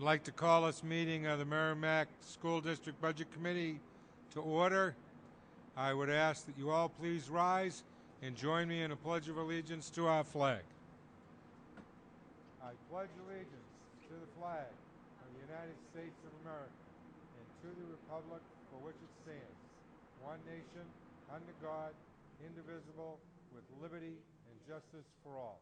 I'd like to call this meeting of the Merrimack School District Budget Committee to order. I would ask that you all please rise and join me in a pledge of allegiance to our flag. I pledge allegiance to the flag of the United States of America and to the republic for which it stands, one nation, under God, indivisible, with liberty and justice for all.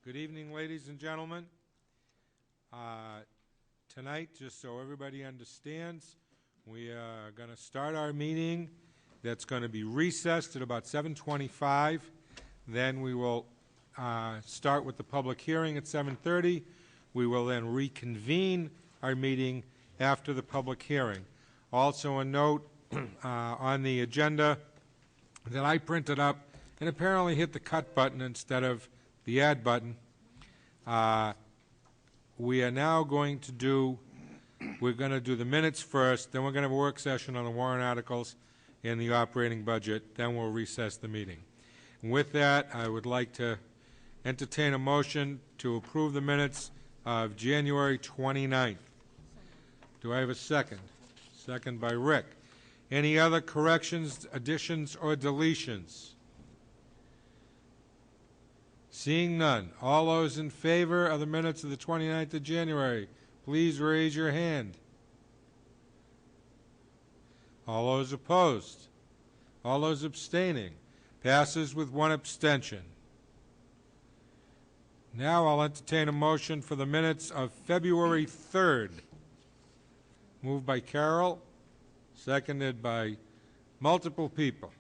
Good evening, ladies and gentlemen. Tonight, just so everybody understands, we are going to start our meeting. That's going to be recessed at about 7:25. Then we will start with the public hearing at 7:30. We will then reconvene our meeting after the public hearing. Also a note on the agenda that I printed up and apparently hit the cut button instead of the add button. We are now going to do, we're going to do the minutes first, then we're going to have a work session on the warrant articles and the operating budget, then we'll recess the meeting. And with that, I would like to entertain a motion to approve the minutes of January 29th. Do I have a second? Second by Rick. Any other corrections, additions, or deletions? Seeing none, all those in favor of the minutes of the 29th of January, please raise your hand. All those opposed? All those abstaining? Passes with one abstention. Now I'll entertain a motion for the minutes of February 3rd. Moved by Carol, seconded by multiple people.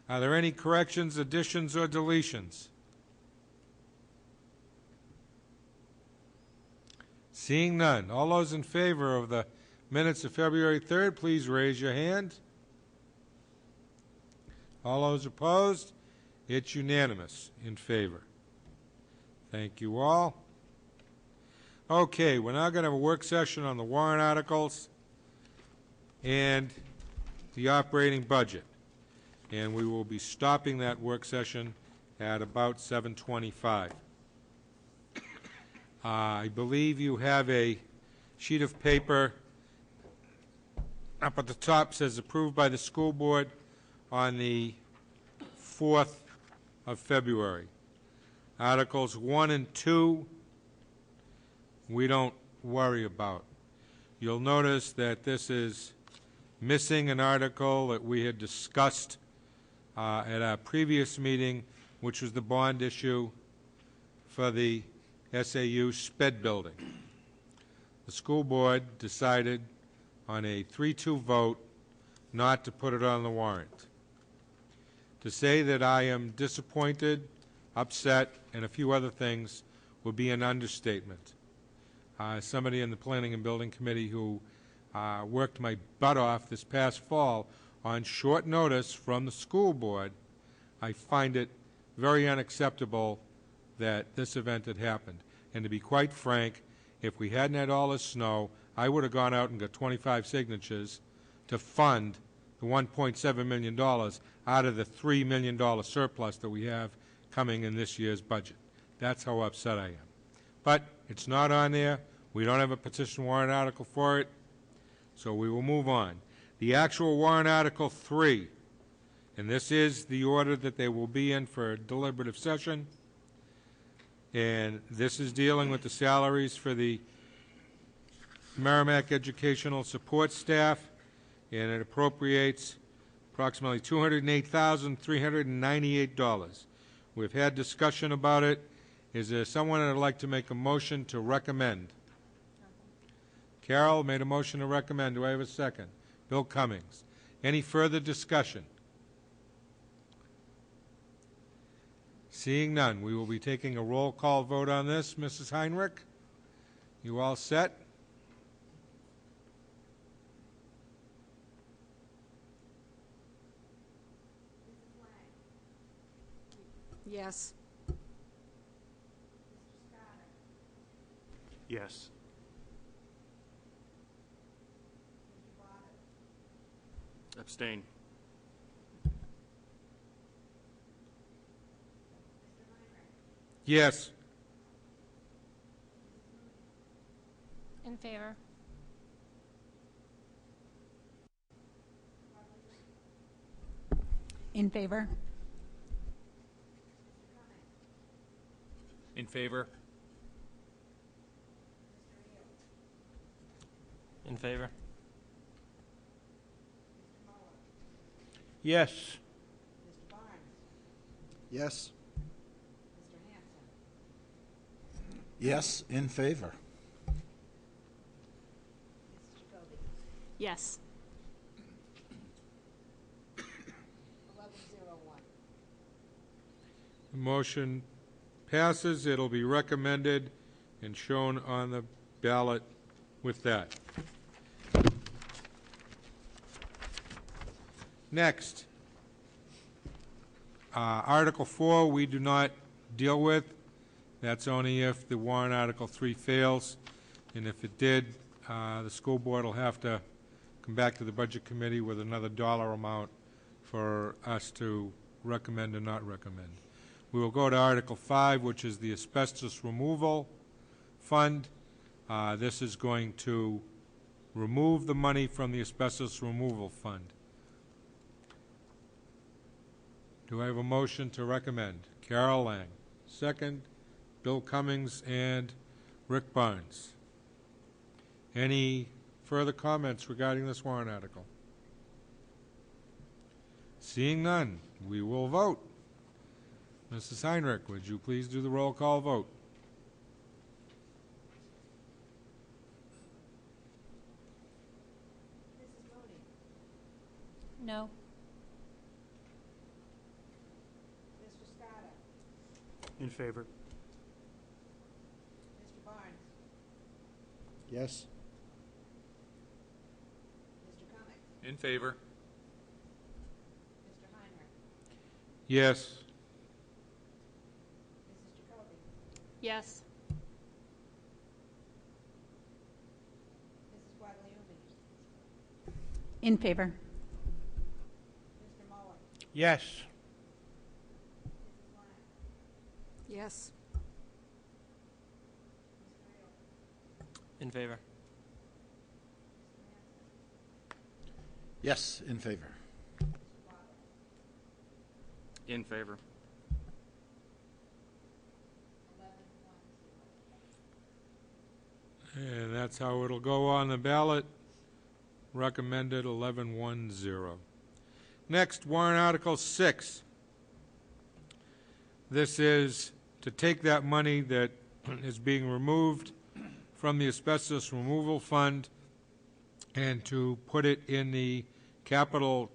Are there any corrections, additions, or deletions? Seeing none, all those in favor of the minutes of February 3rd, please raise your hand. All those opposed? It's unanimous in favor. Thank you all. Okay, we're now going to have a work session on the warrant articles and the operating budget. And we will be stopping that work session at about 7:25. I believe you have a sheet of paper up at the top, says approved by the school board on the 4th of February. Articles 1 and 2 we don't worry about. You'll notice that this is missing an article that we had discussed at our previous meeting, which was the bond issue for the SAU SPED building. The school board decided on a 3-2 vote not to put it on the warrant. To say that I am disappointed, upset, and a few other things would be an understatement. Somebody in the Planning and Building Committee who worked my butt off this past fall on short notice from the school board, I find it very unacceptable that this event had happened. And to be quite frank, if we hadn't had all this snow, I would have gone out and got 25 signatures to fund the $1.7 million out of the $3 million surplus that we have coming in this year's budget. That's how upset I am. But it's not on there. We don't have a petition warrant article for it, so we will move on. The actual warrant article 3, and this is the order that they will be in for deliberative session, and this is dealing with the salaries for the Merrimack Educational Support Staff, and it appropriates approximately $208,398. We've had discussion about it. Is there someone that would like to make a motion to recommend? Carol made a motion to recommend. Do I have a second? Bill Cummings. Any further discussion? Seeing none, we will be taking a roll call vote on this. Mrs. Heinrich, you all set? Yes. Yes. Abstain. Yes. In favor. In favor. In favor. In favor. Yes. Yes. Yes, in favor. Yes. The motion passes. It'll be recommended and shown on the ballot with that. Next, Article 4 we do not deal with. That's only if the warrant Article 3 fails. And if it did, the school board will have to come back to the Budget Committee with another dollar amount for us to recommend or not recommend. We will go to Article 5, which is the Asbestos Removal Fund. This is going to remove the money from the Asbestos Removal Fund. Do I have a motion to recommend? Carol Lang. Second, Bill Cummings and Rick Barnes. Any further comments regarding this warrant article? Seeing none, we will vote. Mrs. Heinrich, would you please do the roll call vote? No. In favor. Yes. In favor. Yes. Yes. In favor. Yes. Yes. In favor. Yes, in favor. In favor. And that's how it'll go on the ballot. Recommended 11-1-0. Next, warrant Article 6. This is to take that money that is being removed from the Asbestos Removal Fund and to put it in the Capital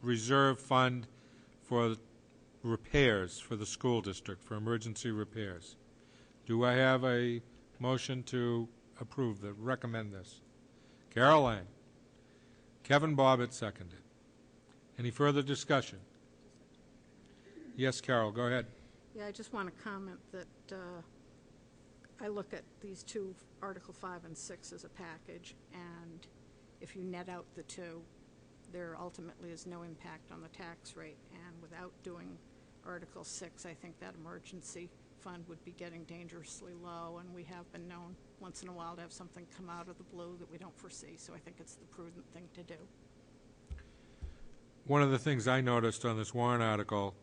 Reserve Fund for repairs for the school district, for emergency repairs. Do I have a motion to approve, recommend this? Carol Lang. Kevin Bobbitt seconded. Any further discussion? Yes, Carol, go ahead. Yeah, I just want to comment that I look at these two, Article 5 and 6, as a package, and if you net out the two, there ultimately is no impact on the tax rate. And without doing Article 6, I think that emergency fund would be getting dangerously low, and we have been known once in a while to have something come out of the blue that we don't foresee, so I think it's the prudent thing to do. One of the things I noticed on this warrant article,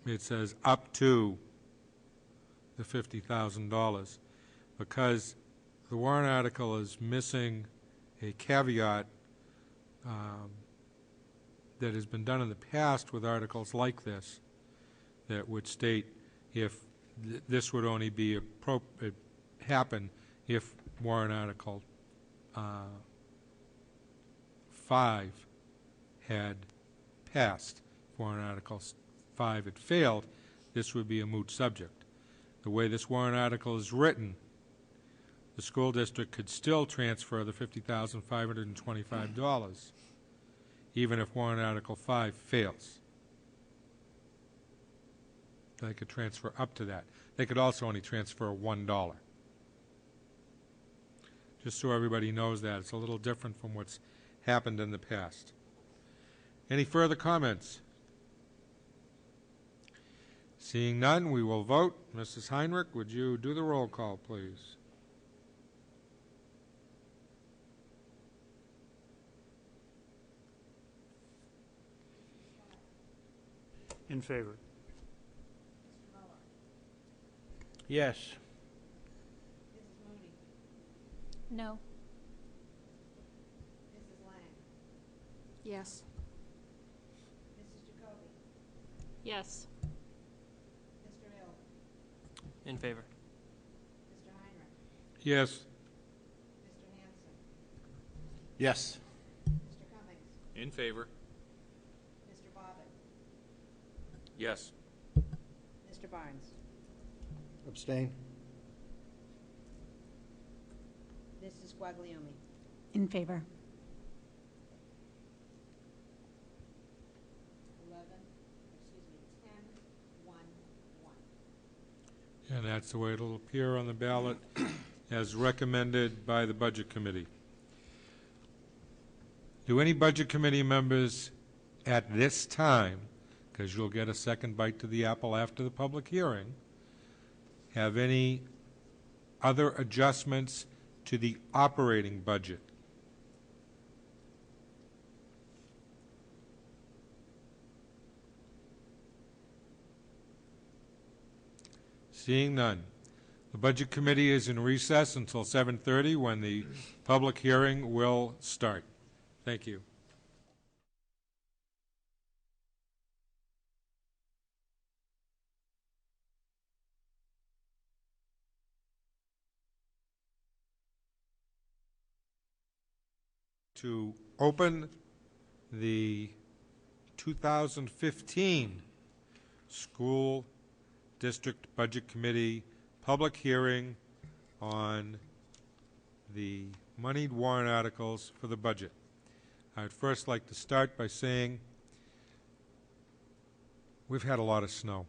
it says up to the $50,000, because the warrant article is missing a caveat that has been done in the past with articles like this, that would state if this would only be happen if warrant article 5 had passed. If warrant article 5 had failed, this would be a moot subject. The way this warrant article is written, the school district could still transfer the $50,525, even if warrant article 5 fails. They could transfer up to that. They could also only transfer $1. Just so everybody knows that. It's a little different from what's happened in the past. Any further comments? Seeing none, we will vote. Mrs. Heinrich, would you do the roll call, please? In favor. Yes. No. Yes. Yes. In favor. Yes. Yes. In favor. Yes. Mr. Barnes. Abstain. Mrs. Guagliumi. In favor. 10, 1, 1. And that's the way it'll appear on the ballot as recommended by the Budget Committee. Do any Budget Committee members at this time, because you'll get a second bite to the apple after the public hearing, have any other adjustments to the operating budget? Seeing none. The Budget Committee is in recess until 7:30 when the public hearing will start. Thank you. To open the 2015 School District Budget Committee public hearing on the moneyed warrant articles for the budget. I'd first like to start by saying we've had a lot of snow,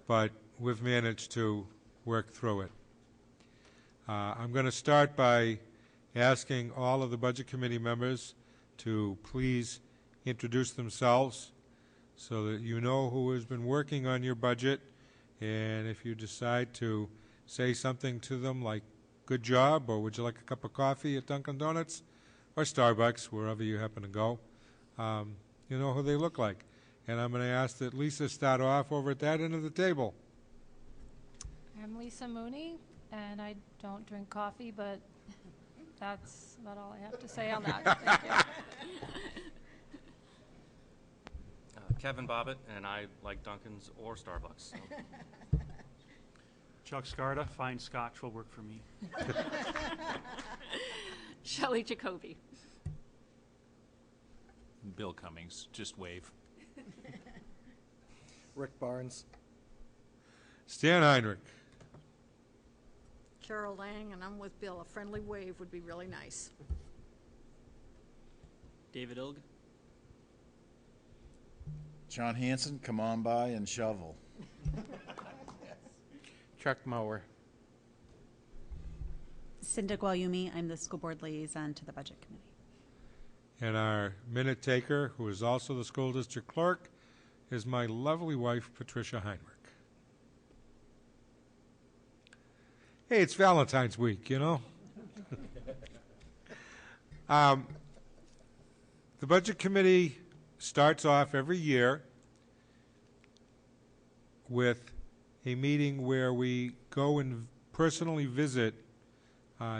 but we've managed to work through it. I'm going to start by asking all of the Budget Committee members to please introduce themselves so that you know who has been working on your budget, and if you decide to say something to them like, good job, or would you like a cup of coffee at Dunkin' Donuts or Starbucks, wherever you happen to go, you know who they look like. And I'm going to ask that Lisa start off over at that end of the table. I'm Lisa Mooney, and I don't drink coffee, but that's about all I have to say on that. Thank you. Kevin Bobbitt, and I like Dunkin's or Starbucks. So. Chuck Scarda, fine scotch will work for me. Shelley Jacoby. Bill Cummings, just wave. Rick Barnes. Stan Heinrich. Carol Lang, and I'm with Bill. A friendly wave would be really nice. David Ilg. John Hanson, come on by and shovel. Chuck Mower. Cinda Guagliumi, I'm the school board liaison to the Budget Committee. And our minute taker, who is also the school district clerk, is my lovely wife, Patricia Heinrich. Hey, it's Valentine's week, you know. The Budget Committee starts off every year with a meeting where we go and personally visit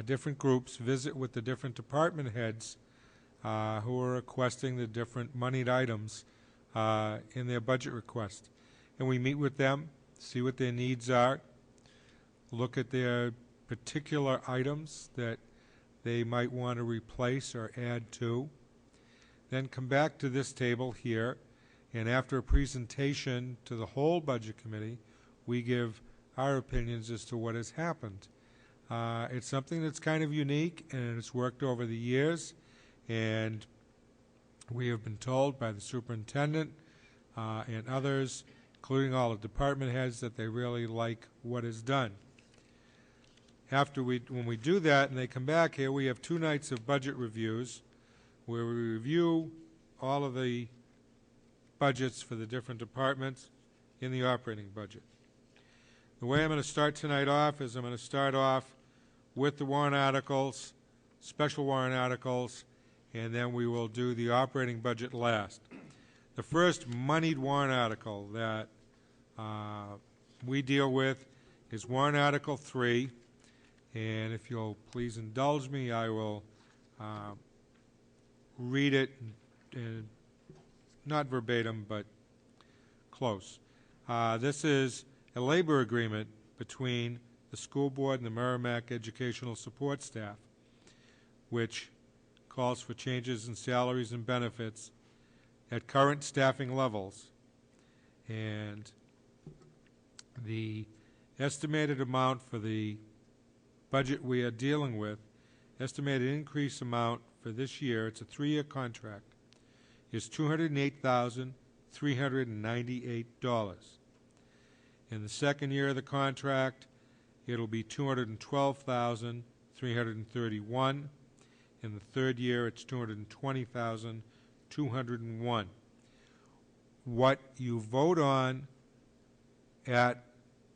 different groups, visit with the different department heads who are requesting the different moneyed items in their budget request. And we meet with them, see what their needs are, look at their particular items that they might want to replace or add to, then come back to this table here, and after a presentation to the whole Budget Committee, we give our opinions as to what has happened. It's something that's kind of unique, and it's worked over the years, and we have been told by the superintendent and others, including all the department heads, that they really like what is done. When we do that and they come back here, we have 2 nights of budget reviews where we review all of the budgets for the different departments in the operating budget. The way I'm going to start tonight off is I'm going to start off with the warrant articles, special warrant articles, and then we will do the operating budget last. The first moneyed warrant article that we deal with is warrant article 3, and if you'll please indulge me, I will read it, not verbatim, but close. This is a labor agreement between the school board and the Merrimack Educational Support Staff, which calls for changes in salaries and benefits at current staffing levels. And the estimated amount for the budget we are dealing with, estimated increase amount for this year, it's a 3-year contract, is $208,398. In the second year of the contract, it'll be $212,331. In the third year, it's $220,201. What you vote on at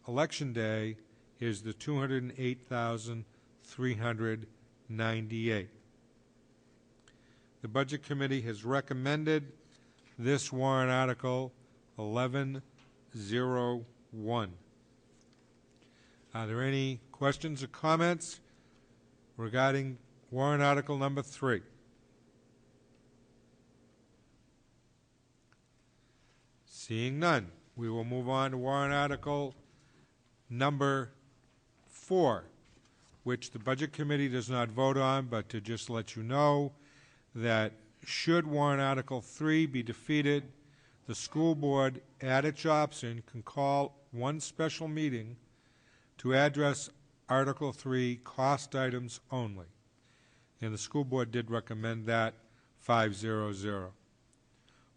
Election Day is the $208,398. The Budget Committee has recommended this warrant article 1101. Are there any questions or comments regarding warrant article number 3? Seeing none, we will move on to warrant article number 4, which the Budget Committee does not vote on, but to just let you know that should warrant article 3 be defeated, the school board, at its option, can call one special meeting to address Article 3 cost items only. And the school board did recommend that 5-0-0.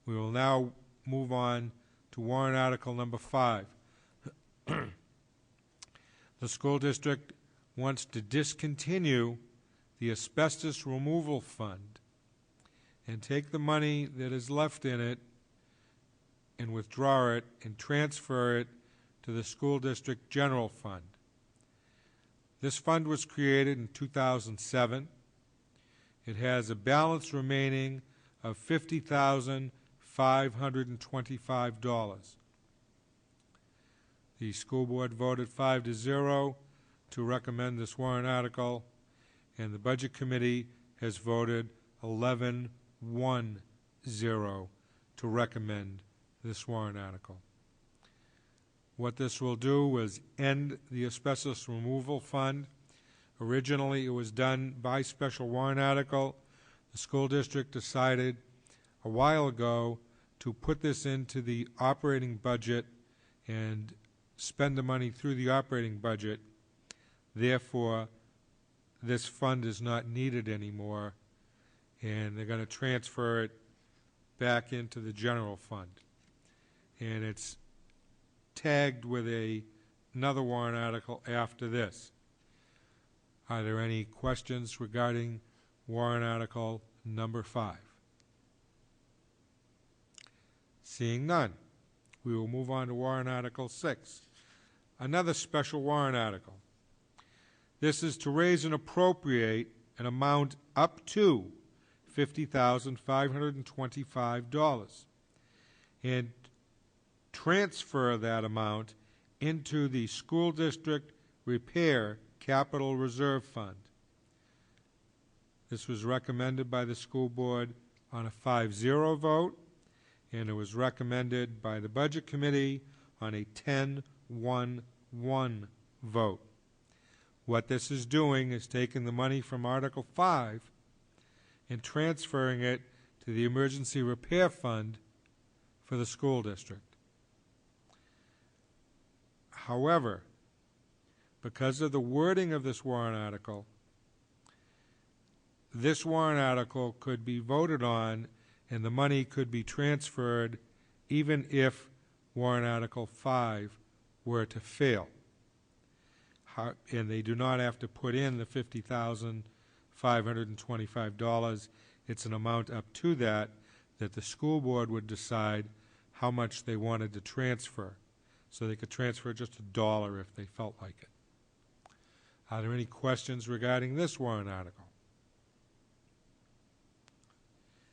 We will now move on to warrant article number 5. The school district wants to discontinue the asbestos removal fund and take the money that is left in it and withdraw it and transfer it to the school district general fund. This fund was created in 2007. It has a balance remaining of $50,525. The school board voted 5-0 to recommend this warrant article, and the Budget Committee has voted 11-1-0 to recommend this warrant article. What this will do is end the asbestos removal fund. Originally, it was done by special warrant article. The school district decided a while ago to put this into the operating budget and spend the money through the operating budget. Therefore, this fund is not needed anymore, and they're going to transfer it back into the general fund. And it's tagged with another warrant article after this. Are there any questions regarding warrant article number 5? Seeing none, we will move on to warrant article 6, another special warrant article. This is to raise and appropriate an amount up to $50,525 and transfer that amount into the school district repair capital reserve fund. This was recommended by the school board on a 5-0 vote, and it was recommended by the Budget Committee on a 10-1-1 vote. What this is doing is taking the money from Article 5 and transferring it to the Emergency Repair Fund for the school district. However, because of the wording of this warrant article could be voted on and the money could be transferred even if warrant article 5 were to fail. And they do not have to put in the $50,525. It's an amount up to that the school board would decide how much they wanted to transfer. so they could transfer just $1 if they felt like it. Are there any questions regarding this warrant article?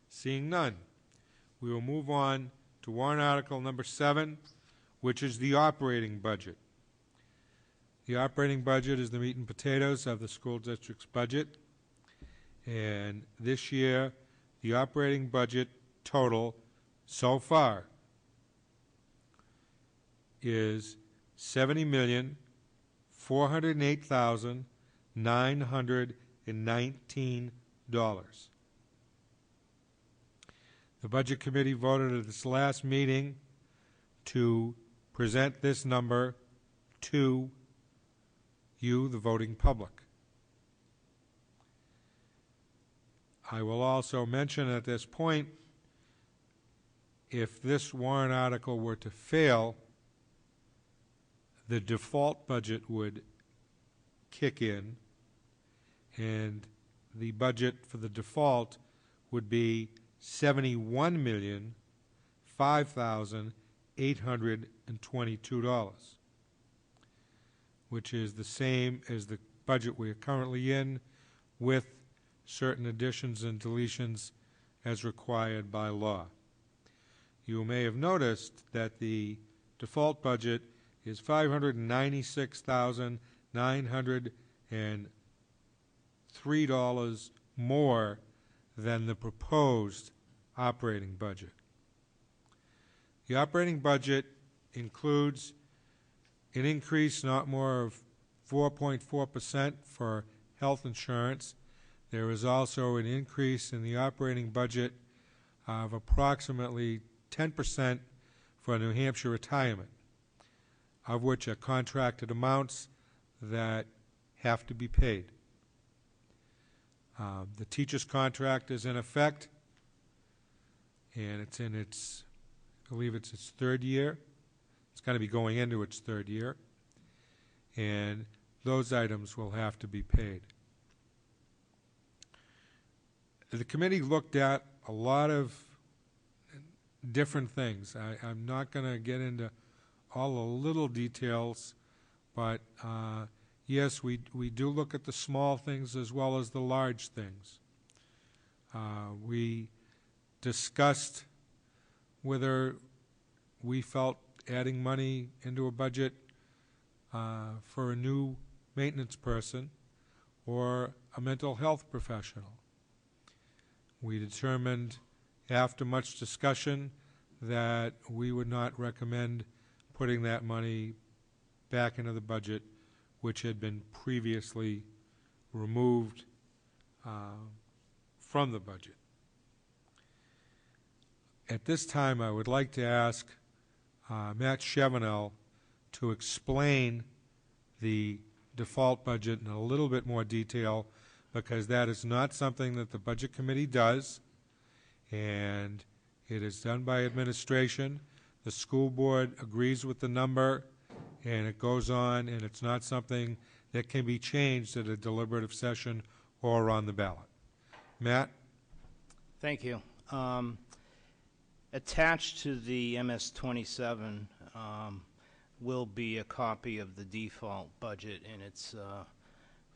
Seeing none, we will move on to warrant article number 7, which is the operating budget. The operating budget is the meat and potatoes of the school district's budget. And this year, the operating budget total so far is $70,408,919. The Budget Committee voted at its last meeting to present this number to you, the voting public. I will also mention at this point, if this warrant article were to fail, the default budget would kick in, and the budget for the default would be $71,005,822, which is the same as the budget we are currently in, with certain additions and deletions as required by law. You may have noticed that the default budget is $596,903 more than the proposed operating budget. The operating budget includes an increase not more of 4.4% for health insurance. There is also an increase in the operating budget of approximately 10% for New Hampshire retirement, of which are contracted amounts that have to be paid. The teacher's contract is in effect, and it's in its, I believe it's its third year. It's going to be going into its third year, and those items will have to be paid. The committee looked at a lot of different things. I'm not going to get into all the little details, but yes, we do look at the small things as well as the large things. We discussed whether we felt adding money into a budget for a new maintenance person or a mental health professional. We determined after much discussion that we would not recommend putting that money back into the budget, which had been previously removed from the budget. At this time, I would like to ask Matt Chevenel to explain the default budget in a little bit more detail, because that is not something that the Budget Committee does, and it is done by administration. The school board agrees with the number, and it goes on, and it's not something that can be changed at a deliberative session or on the ballot. Matt? Thank you. Attached to the MS-27 will be a copy of the default budget in its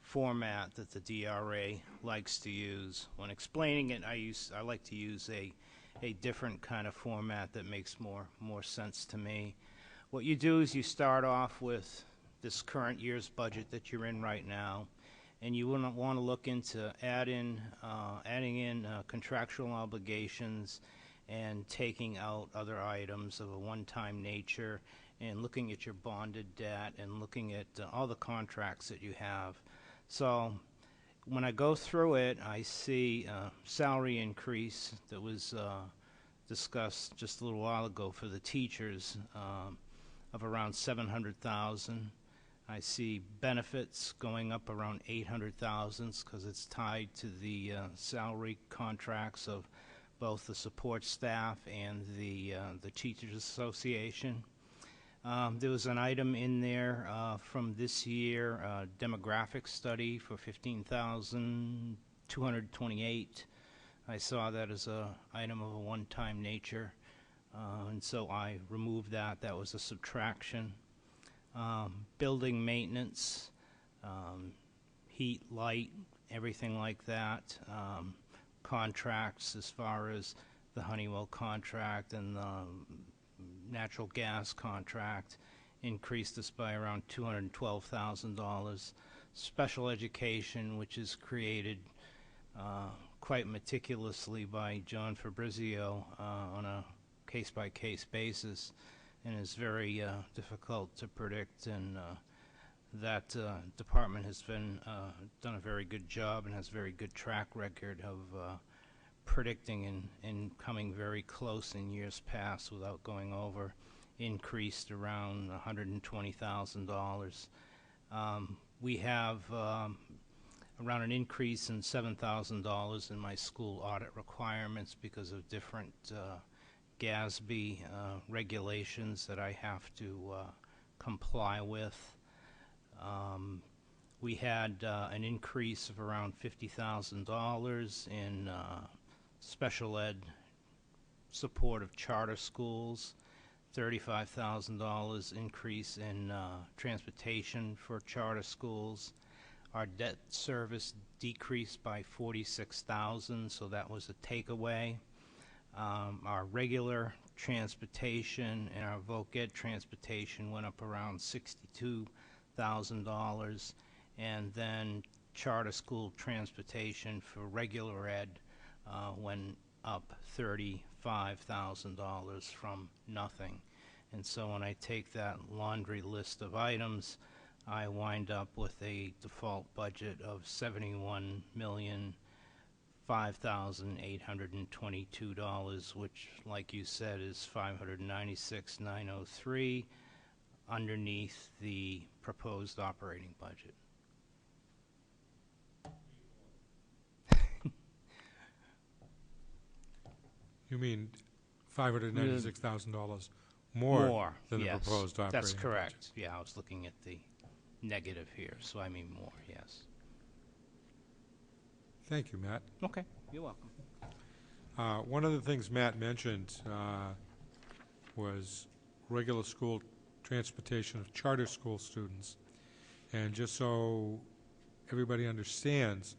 format that the DRA likes to use. When explaining it, I like to use a different kind of format that makes more sense to me. What you do is you start off with this current year's budget that you're in right now, and you want to look into adding in contractual obligations and taking out other items of a one-time nature, and looking at your bonded debt and looking at all the contracts that you have. So when I go through it, I see a salary increase that was discussed just a little while ago for the teachers of around $700,000. I see benefits going up around $800,000 because it's tied to the salary contracts of both the support staff and the Teachers Association. There was an item in there from this year, demographic study for $15,228. I saw that as an item of a one-time nature. and so I removed that. That was a subtraction. Building maintenance, heat, light, everything like that. Contracts as far as the Honeywell contract and the natural gas contract increased us by around $212,000. Special education, which is created quite meticulously by John Fabrizio on a case-by-case basis, and is very difficult to predict, and that department has been done a very good job and has a very good track record of predicting and coming very close in years past without going over. Increased around $120,000. We have around an increase in $7,000 in my school audit requirements because of different GASB regulations that I have to comply with. We had an increase of around $50,000 in special ed support of charter schools, $35,000 increase in transportation for charter schools. Our debt service decreased by $46,000, so that was a takeaway. Our regular transportation and our voc ed transportation went up around $62,000, and then charter school transportation for regular ed went up $35,000 from nothing. And so when I take that laundry list of items, I wind up with a default budget of $71,005,822, which, like you said, is $596,903 underneath the proposed operating budget. You mean $596,000 more than yes, the proposed operating that's budget? correct. Yeah, I was looking at the negative here, so I mean more, yes. Thank you, Matt. Okay, you're welcome. One of the things Matt mentioned was regular school transportation of charter school students. And just so everybody understands,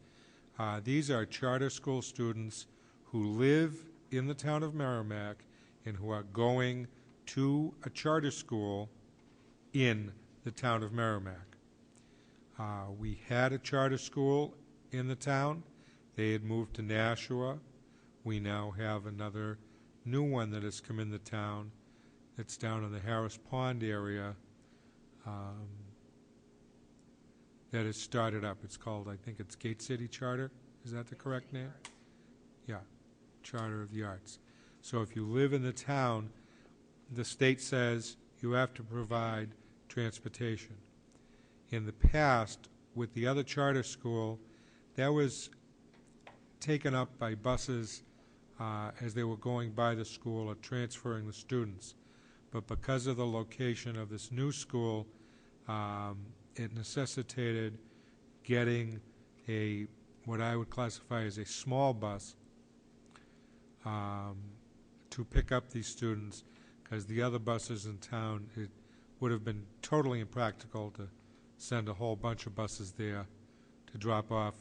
these are charter school students who live in the town of Merrimack and who are going to a charter school in the town of Merrimack. We had a charter school in the town. They had moved to Nashua. We now have another new one that has come in the town that's down in the Harris Pond area that has started up. It's called, I think it's Gate City Charter. Is that the correct name? Yeah, Charter of the Arts. So if you live in the town, the state says you have to provide transportation. In the past, with the other charter school, that was taken up by buses as they were going by the school or transferring the students. But because of the location of this new school, it necessitated getting what I would classify as a small bus to pick up these students, because the other buses in town, it would have been totally impractical to send a whole bunch of buses there to drop off.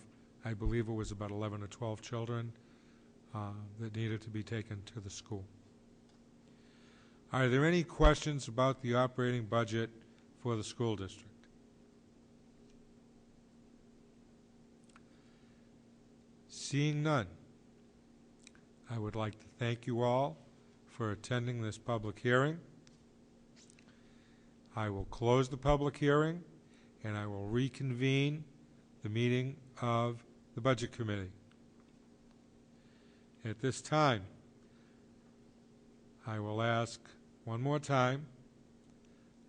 I believe it was about 11 or 12 children that needed to be taken to the school. Are there any questions about the operating budget for the school district? Seeing none, I would like to thank you all for attending this public hearing. I will close the public hearing, and I will reconvene the meeting of the Budget Committee. At this time, I will ask one more time,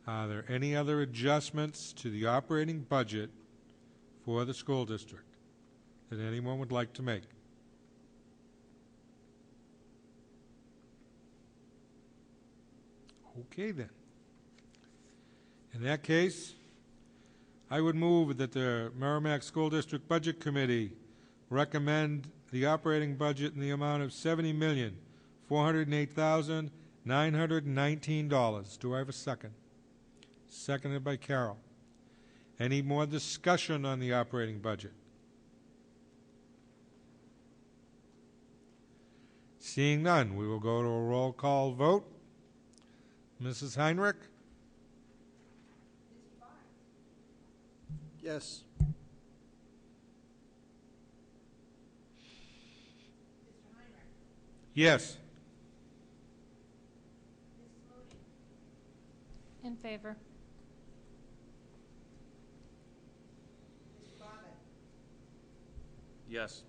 are there any other adjustments to the operating budget for the school district that anyone would like to make? Okay, then. In that case, I would move that the Merrimack School District Budget Committee recommend the operating budget in the amount of $70,408,000 $919. Do I have a second? Seconded by Carol. Any more discussion on the operating budget? Seeing none, we will go to a roll call vote. Mrs. Heinrich? Yes. Yes. In favor. Yes.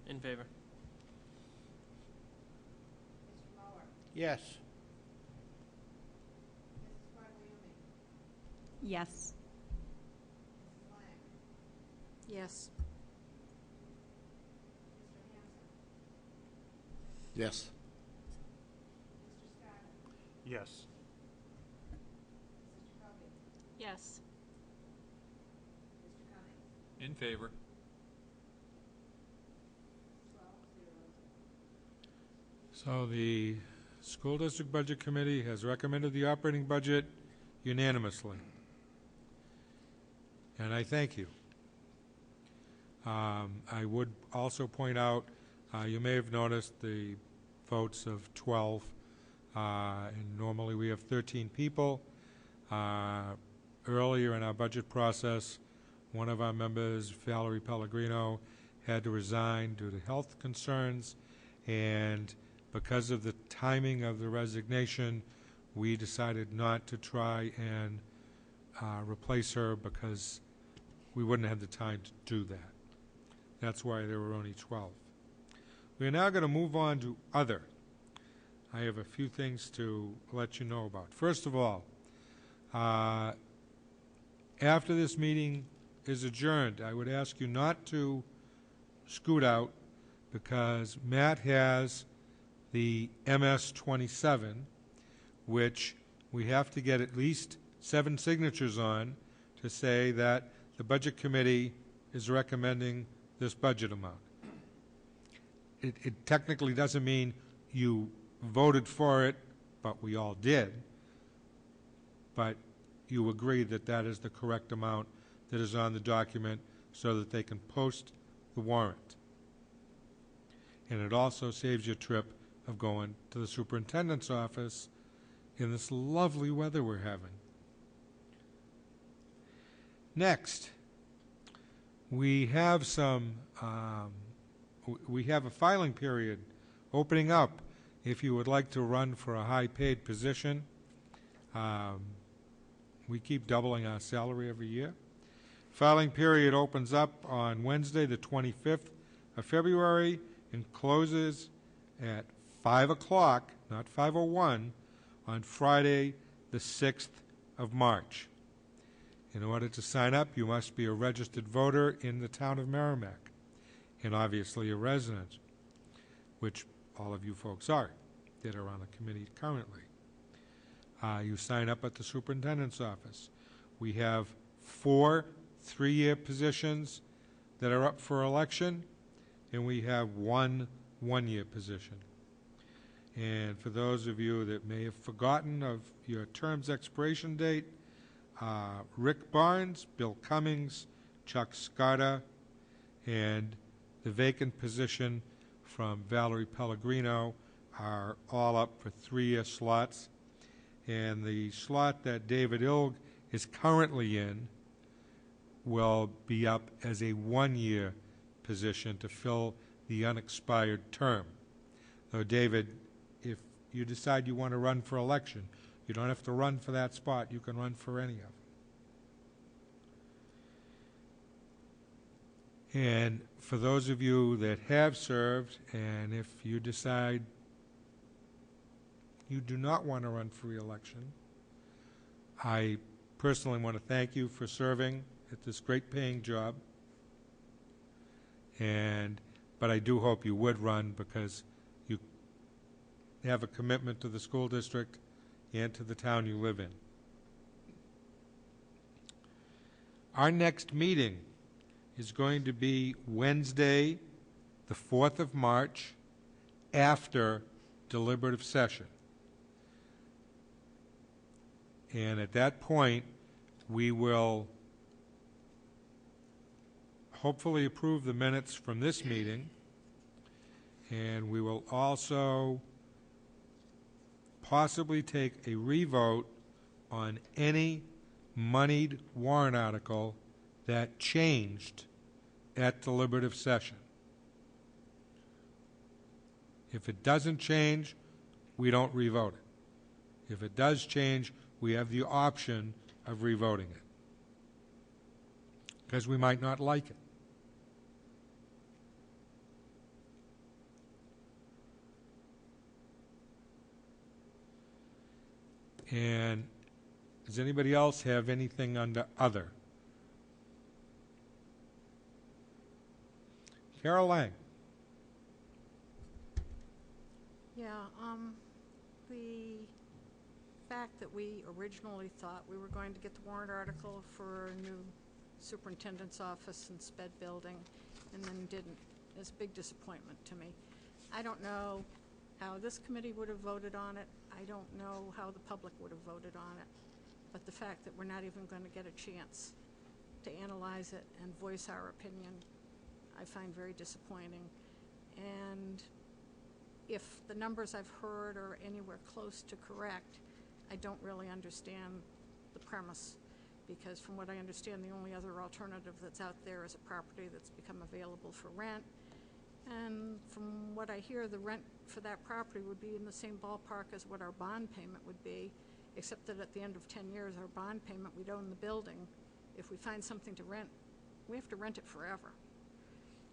In favor. Yes. Yes. Yes. Yes. Yes. Yes. In favor. So the School District Budget Committee has recommended the operating budget unanimously. And I thank you. I would also point out, you may have noticed the votes of 12, and normally we have 13 people. Earlier in our budget process, one of our members, Valerie Pellegrino, had to resign due to health concerns, and because of the timing of the resignation, we decided not to try and replace her because we wouldn't have the time to do that. That's why there were only 12. We are now going to move on to other. I have a few things to let you know about. First of all, after this meeting is adjourned, I would ask you not to scoot out because Matt has the MS-27, which we have to get at least 7 signatures on to say that the Budget Committee is recommending this budget amount. It technically doesn't mean you voted for it, but we all did. But you agree that that is the correct amount that is on the document so that they can post the warrant. And it also saves you a trip of going to the superintendent's office in this lovely weather we're having. Next, we have we have a filing period opening up if you would like to run for a high-paid position. We keep doubling our salary every year. Filing period opens up on Wednesday, the 25th of February, and closes at 5 o'clock, not 5:01, on Friday, the 6th of March. In order to sign up, you must be a registered voter in the town of Merrimack, and obviously a resident, which all of you folks are that are on the committee currently. You sign up at the superintendent's office. We have 4 3-year positions that are up for election, and we have 1 1-year position. And for those of you that may have forgotten of your term's expiration date, Rick Barnes, Bill Cummings, Chuck Scotta, and the vacant position from Valerie Pellegrino are all up for 3-year slots. And the slot that David Ilg is currently in will be up as a 1-year position to fill the unexpired term. Though, David, if you decide you want to run for election, you don't have to run for that spot. You can run for any of them. And for those of you that have served, and if you decide you do not want to run for re-election, I personally want to thank you for serving at this great paying job. But I do hope you would run because you have a commitment to the school district and to the town you live in. Our next meeting is going to be Wednesday, the the 4th of March after deliberative session. And at that point, we will hopefully approve the minutes from this meeting, and we will also possibly take a revote on any moneyed warrant article that changed at deliberative session. If it doesn't change, we don't revote it. If it does change, we have the option of revoting it, because we might not like it. And does anybody else have anything under other? Carol Lang. Yeah, the fact that we originally thought we were going to get the warrant article for a new superintendent's office and sped building, and then didn't, is a big disappointment to me. I don't know how this committee would have voted on it. I don't know how the public would have voted on it. But the fact that we're not even going to get a chance to analyze it and voice our opinion, I find very disappointing. And if the numbers I've heard are anywhere close to correct, I don't really understand the premise, because from what I understand, the only other alternative that's out there is a property that's become available for rent. And from what I hear, the rent for that property would be in the same ballpark as what our bond payment would be, except that at the end of 10 years, our bond payment, we'd own the building. If we find something to rent, we have to rent it forever.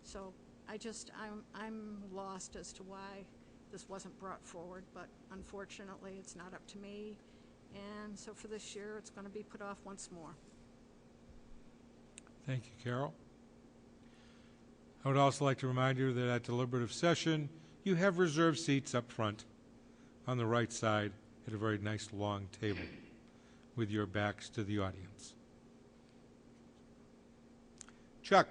So I'm lost as to why this wasn't brought forward, but unfortunately, it's not up to me. And so for this year, it's going to be put off once more. Thank you, Carol. I would also like to remind you that at deliberative session, you have reserved seats up front on the right side at a very nice long table with your backs to the audience. Chuck.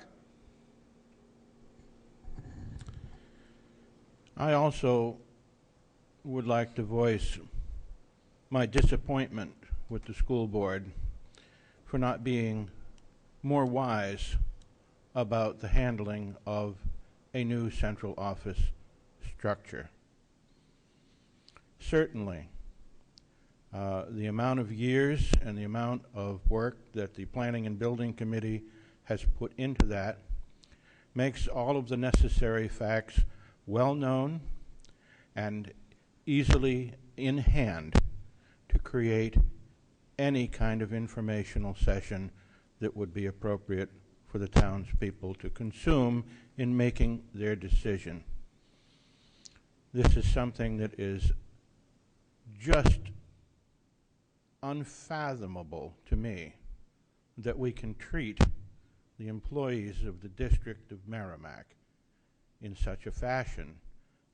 I also would like to voice my disappointment with the school board for not being more wise about the handling of a new central office structure. Certainly, the amount of years and the amount of work that the Planning and Building Committee has put into that makes all of the necessary facts well known and easily in hand to create any kind of informational session that would be appropriate for the townspeople to consume in making their decision. This is something that is just unfathomable to me, that we can treat the employees of the District of Merrimack in such a fashion,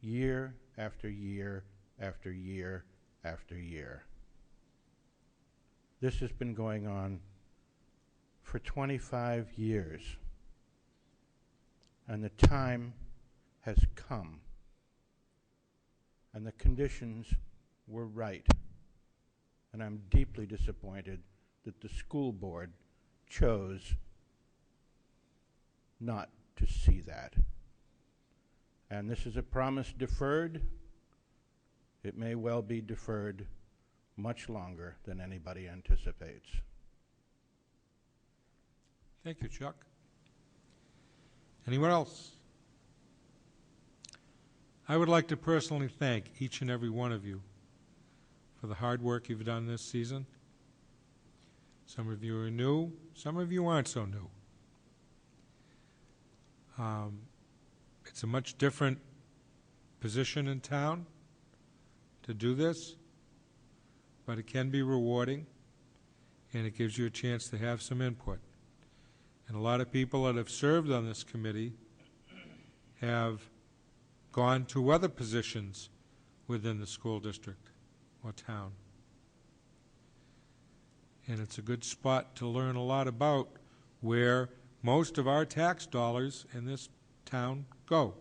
year after year after year after year. This has been going on for 25 years, and the time has come, and the conditions were right, and I'm deeply disappointed that the school board chose not to see that. And this is a promise deferred. It may well be deferred much longer than anybody anticipates. Thank you, Chuck. Anyone else? I would like to personally thank each and every one of you for the hard work you've done this season. Some of you are new, some of you aren't so new. It's a much different position in town to do this, but it can be rewarding, and it gives you a chance to have some input. And a lot of people that have served on this committee have gone to other positions within the school district or town. And it's a good spot to learn a lot about where most of our tax dollars in this town go.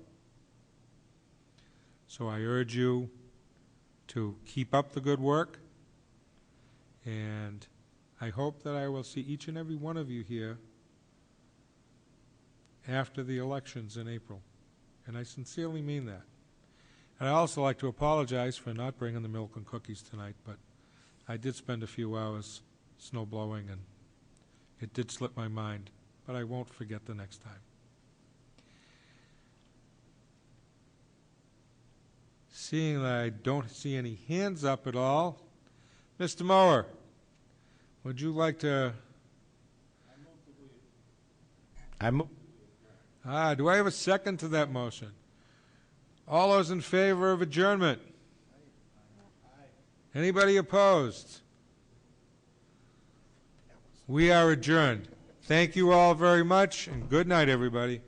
So I urge you to keep up the good work, and I hope that I will see each and every one of you here after the elections in April. And I sincerely mean that. And I also like to apologize for not bringing the milk and cookies tonight, but I did spend a few hours snow blowing, and it did slip my mind, but I won't forget the next time. Seeing that I don't see any hands up at all, Mr. Mower, would you like to... do I have a second to that motion? All those in favor of adjournment? Anybody opposed? We are adjourned. Thank you all very much, and good night, everybody.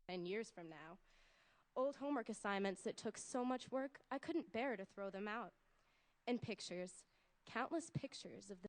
And years from now. Old homework assignments that took so much work, I couldn't bear to throw them out. And pictures, countless pictures of the